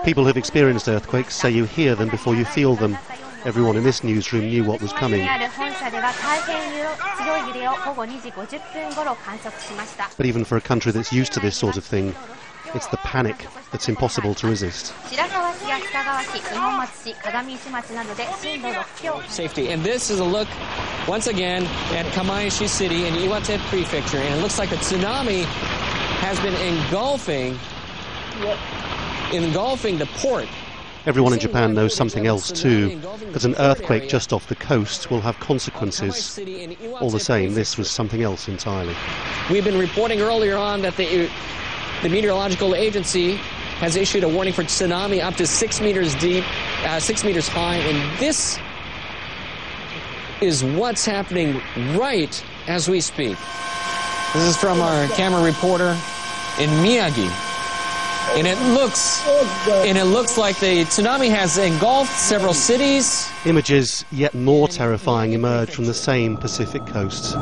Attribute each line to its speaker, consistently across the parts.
Speaker 1: People who've experienced earthquakes say you hear them before you feel them. Everyone in this newsroom knew what was coming. But even for a country that's used to this sort of thing, it's the panic that's impossible to resist.
Speaker 2: Safety. And this is a look, once again, at Kamaishi City in Iwate Prefecture. And it looks like a tsunami has been engulfing the port.
Speaker 1: Everyone in Japan knows something else too, that an earthquake just off the coast will have consequences. All the same, this was something else entirely.
Speaker 2: We've been reporting earlier on that the meteorological agency has issued a warning for tsunami up to 6 meters deep, 6 meters high, and this is what's happening right as we speak. This is from our camera reporter in Miyagi. And it looks like the tsunami has engulfed several cities.
Speaker 1: Images yet more terrifying emerge from the same Pacific coast.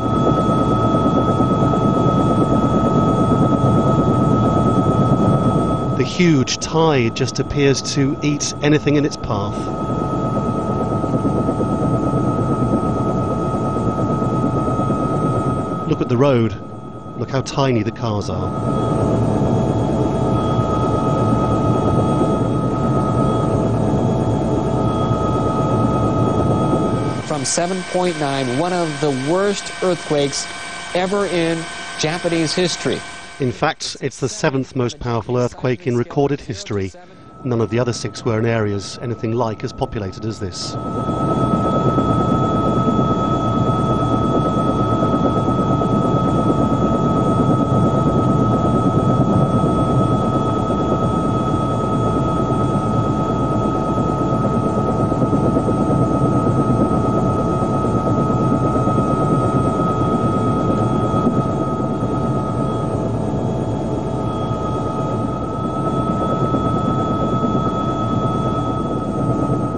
Speaker 1: The huge tide just appears to eat anything in its path. Look at the road. Look how tiny the cars are.
Speaker 2: From 7.9, one of the worst earthquakes ever in Japanese history.
Speaker 1: In fact, it's the 7th most powerful earthquake in recorded history. None of the other 6 were in areas anything like as populated as this.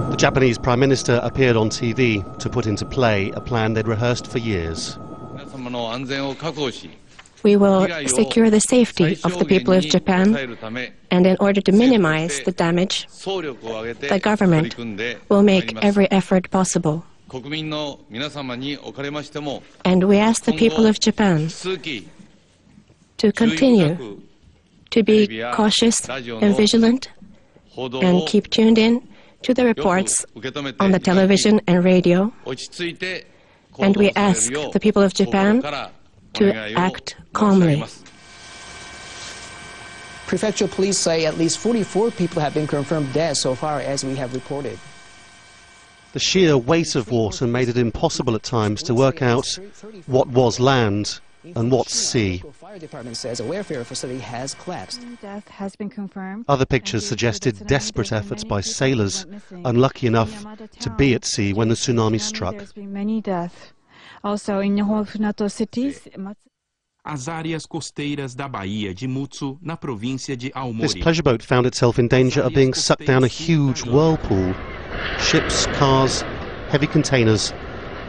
Speaker 1: The Japanese Prime Minister appeared on TV to put into play a plan they'd rehearsed for years.
Speaker 3: We will secure the safety of the people of Japan, and in order to minimize the damage, the government will make every effort possible. And we ask the people of Japan to continue to be cautious and vigilant and keep tuned in to the reports on the television and radio, and we ask the people of Japan to act calmly.
Speaker 2: Prefectural police say at least 44 people have been confirmed dead so far, as we have reported.
Speaker 1: The sheer weight of water made it impossible at times to work out what was land and what's sea.
Speaker 4: Death has been confirmed.
Speaker 1: Other pictures suggested desperate efforts by sailors unlucky enough to be at sea when the tsunami struck.
Speaker 4: There's been many deaths. Also in Hofunato cities.
Speaker 5: As áreas costeiras da Baía de Mutsu, na província de Aomori.
Speaker 1: This pleasure boat found itself in danger of being sucked down a huge whirlpool. Ships, cars, heavy containers,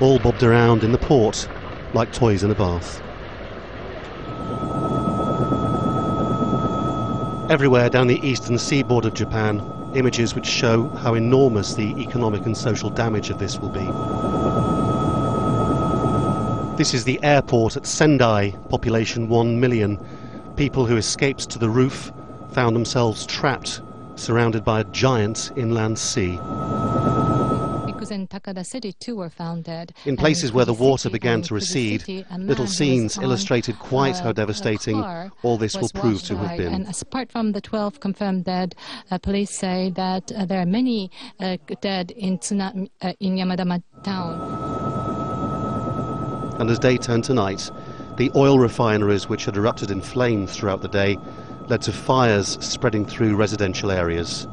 Speaker 1: all bobbed around in the port like toys in a bath. Everywhere down the eastern seaboard of Japan, images which show how enormous the economic and social damage of this will be. This is the airport at Sendai, population 1 million. People who escaped to the roof found themselves trapped, surrounded by a giant inland sea.
Speaker 6: In Takada City, too, were found dead.
Speaker 1: In places where the water began to recede, little scenes illustrated quite how devastating all this will prove to have been.
Speaker 6: And apart from the 12 confirmed dead, police say that there are many dead in Yamadama town.
Speaker 1: And as day turned to night, the oil refineries which had erupted in flames throughout the day led to fires spreading through residential areas.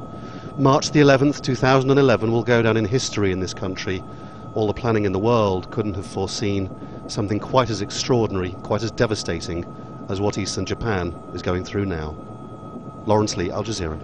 Speaker 1: March the 11th, 2011 will go down in history in this country. All the planning in the world couldn't have foreseen something quite as extraordinary, quite as devastating as what Eastern Japan is going through now. Lawrence Lee, Al Jazeera.